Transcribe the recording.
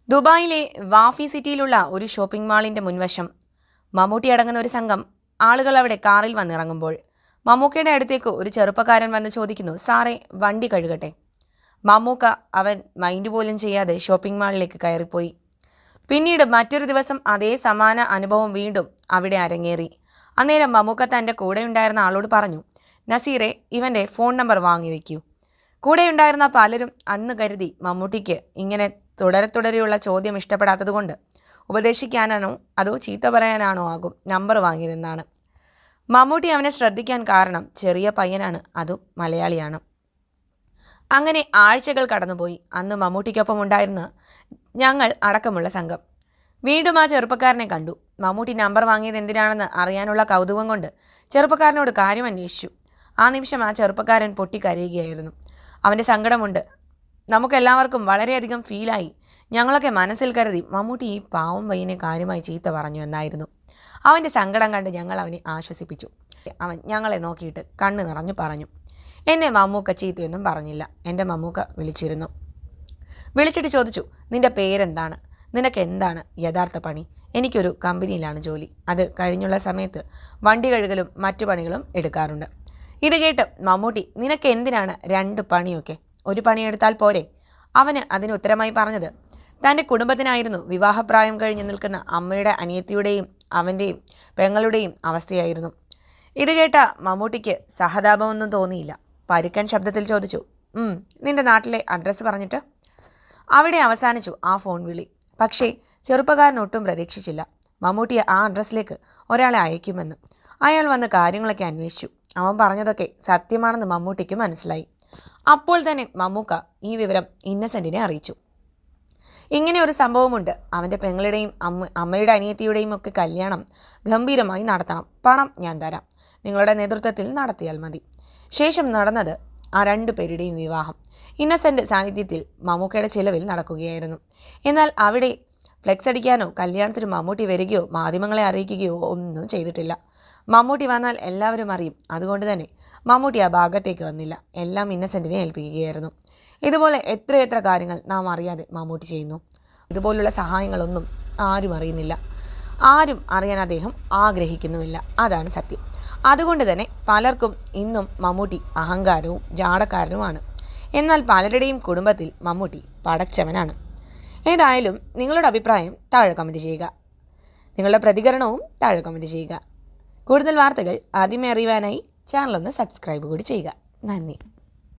ദുബായിലെ വാഫി സിറ്റിയിലുള്ള ഒരു ഷോപ്പിംഗ് മാളിൻ്റെ മുൻവശം. മമ്മൂട്ടി അടങ്ങുന്ന ഒരു സംഘം ആളുകൾ അവിടെ കാറിൽ വന്നിറങ്ങുമ്പോൾ മമ്മൂക്കയുടെ അടുത്തേക്ക് ഒരു ചെറുപ്പക്കാരൻ വന്ന് ചോദിക്കുന്നു, സാറേ വണ്ടി കഴുകട്ടെ. മമ്മൂക്ക അവൻ മൈൻഡ് പോലും ചെയ്യാതെ ഷോപ്പിംഗ് മാളിലേക്ക് കയറിപ്പോയി. പിന്നീട് മറ്റൊരു ദിവസം അതേ സമാന അനുഭവം വീണ്ടും അവിടെ അരങ്ങേറി. അന്നേരം മമ്മൂക്ക തൻ്റെ കൂടെയുണ്ടായിരുന്ന ആളോട് പറഞ്ഞു, നസീറെ ഇവൻ്റെ ഫോൺ നമ്പർ വാങ്ങി വയ്ക്കൂ. കൂടെയുണ്ടായിരുന്ന പലരും അന്ന് കരുതി മമ്മൂട്ടിക്ക് ഇങ്ങനെ തുടരെയുള്ള ചോദ്യം ഇഷ്ടപ്പെടാത്തതുകൊണ്ട് ഉപദേശിക്കാനാണോ അതോ ചീത്ത പറയാനാണോ ആകും നമ്പർ വാങ്ങിയതെന്നാണ്. മമ്മൂട്ടി അവനെ ശ്രദ്ധിക്കാൻ കാരണം ചെറിയ പയ്യനാണ്, അതും മലയാളിയാണ്. അങ്ങനെ ആഴ്ചകൾ കടന്നുപോയി. അന്ന് മമ്മൂട്ടിക്കൊപ്പം ഉണ്ടായിരുന്ന ഞങ്ങൾ അടക്കമുള്ള സംഘം വീണ്ടും ആ ചെറുപ്പക്കാരനെ കണ്ടു. മമ്മൂട്ടി നമ്പർ വാങ്ങിയത് എന്തിനാണെന്ന് അറിയാനുള്ള കൗതുകം കൊണ്ട് ചെറുപ്പക്കാരനോട് കാര്യം അന്വേഷിച്ചു. ആ നിമിഷം ആ ചെറുപ്പക്കാരൻ പൊട്ടിക്കരയുകയായിരുന്നു. അവൻ്റെ സങ്കടമുണ്ട് നമുക്കെല്ലാവർക്കും വളരെയധികം ഫീലായി. ഞങ്ങളൊക്കെ മനസ്സിൽ കരുതി മമ്മൂട്ടി ഈ പാവം പയ്യനെ കാര്യമായി ചീത്ത പറഞ്ഞു എന്നായിരുന്നു. അവൻ്റെ സങ്കടം കണ്ട് ഞങ്ങൾ അവനെ ആശ്വസിപ്പിച്ചു. അവൻ ഞങ്ങളെ നോക്കിയിട്ട് കണ്ണ് നിറഞ്ഞു പറഞ്ഞു, എന്നെ മമ്മൂക്ക ചീത്തയൊന്നും പറഞ്ഞില്ല. എൻ്റെ മമ്മൂക്ക വിളിച്ചിട്ട് ചോദിച്ചു, നിൻ്റെ പേരെന്താണ്, നിനക്ക് എന്താണ് യഥാർത്ഥ പണി? എനിക്കൊരു കമ്പനിയിലാണ് ജോലി. അത് കഴിഞ്ഞുള്ള സമയത്ത് വണ്ടി കഴുകലും മറ്റു പണികളും എടുക്കാറുണ്ട്. ഇത് കേട്ട് മമ്മൂട്ടി, നിനക്ക് എന്തിനാണ് രണ്ട് പണിയൊക്കെ, ഒരു പണിയെടുത്താൽ പോരെ? അവന് അതിന് ഉത്തരമായി പറഞ്ഞത് തൻ്റെ കുടുംബത്തിനായിരുന്നു വിവാഹപ്രായം കഴിഞ്ഞ് നിൽക്കുന്ന അമ്മയുടെ അനിയത്തിയുടെയും അവൻ്റെയും പെങ്ങളുടെയും അവസ്ഥയായിരുന്നു. ഇത് കേട്ട മമ്മൂട്ടിക്ക് സഹതാപമൊന്നും തോന്നിയില്ല. പരുക്കൻ ശബ്ദത്തിൽ ചോദിച്ചു, നിൻ്റെ നാട്ടിലെ അഡ്രസ്സ് പറഞ്ഞിട്ട്? അവിടെ അവസാനിച്ചു ആ ഫോൺ വിളി. പക്ഷേ ചെറുപ്പക്കാരൻ ഒട്ടും പ്രതീക്ഷിച്ചില്ല മമ്മൂട്ടി ആ അഡ്രസ്സിലേക്ക് ഒരാളെ അയക്കുമെന്ന്. അയാൾ വന്ന് കാര്യങ്ങളൊക്കെ അന്വേഷിച്ചു. അവൻ പറഞ്ഞതൊക്കെ സത്യമാണെന്ന് മമ്മൂട്ടിക്ക് മനസ്സിലായി. അപ്പോൾ തന്നെ മമ്മൂക്ക ഈ വിവരം ഇന്നസെൻറ്റിനെ അറിയിച്ചു. ഇങ്ങനെ ഒരു സംഭവമുണ്ട്, അവൻ്റെ പെങ്ങളുടെയും അമ്മയുടെ അനിയത്തിയുടെയും ഒക്കെ കല്യാണം ഗംഭീരമായി നടത്തണം. പണം ഞാൻ തരാം, നിങ്ങളുടെ നേതൃത്വത്തിൽ നടത്തിയാൽ മതി. ശേഷം നടന്നത് ആ രണ്ടു പേരുടെയും വിവാഹം ഇന്നസെൻ്റ് സാന്നിധ്യത്തിൽ മമ്മൂക്കയുടെ ചിലവിൽ നടക്കുകയായിരുന്നു. എന്നാൽ അവിടെ ഫ്ലെക്സ് അടിക്കാനോ കല്യാണത്തിന് മമ്മൂട്ടി വരികയോ മാധ്യമങ്ങളെ അറിയിക്കുകയോ ഒന്നും ചെയ്തിട്ടില്ല. മമ്മൂട്ടി വന്നാൽ എല്ലാവരും അറിയും. അതുകൊണ്ട് തന്നെ മമ്മൂട്ടി ആ ഭാഗത്തേക്ക് വന്നില്ല. എല്ലാം ഇന്നസെൻറ്റിനെ ഏൽപ്പിക്കുകയായിരുന്നു. ഇതുപോലെ എത്രയെത്ര കാര്യങ്ങൾ നാം അറിയാതെ മമ്മൂട്ടി ചെയ്യുന്നു. ഇതുപോലുള്ള സഹായങ്ങളൊന്നും ആരും അറിയുന്നില്ല. ആരും അറിയാൻ അദ്ദേഹം ആഗ്രഹിക്കുന്നുമില്ല. അതാണ് സത്യം. അതുകൊണ്ട് തന്നെ പലർക്കും ഇന്നും മമ്മൂട്ടി അഹങ്കാരവും ജാടക്കാരനുമാണ്. എന്നാൽ പലരുടെയും കുടുംബത്തിൽ മമ്മൂട്ടി പടച്ചവനാണ്. ഏതായാലും നിങ്ങളുടെ അഭിപ്രായം താഴെ കമൻറ്റ് ചെയ്യുക. നിങ്ങളുടെ പ്രതികരണവും താഴെ കമൻറ്റ് ചെയ്യുക. കൂടുതൽ വാർത്തകൾ ആദ്യമേ അറിയുവാനായി ചാനലൊന്ന് സബ്സ്ക്രൈബ് കൂടി ചെയ്യുക. നന്ദി.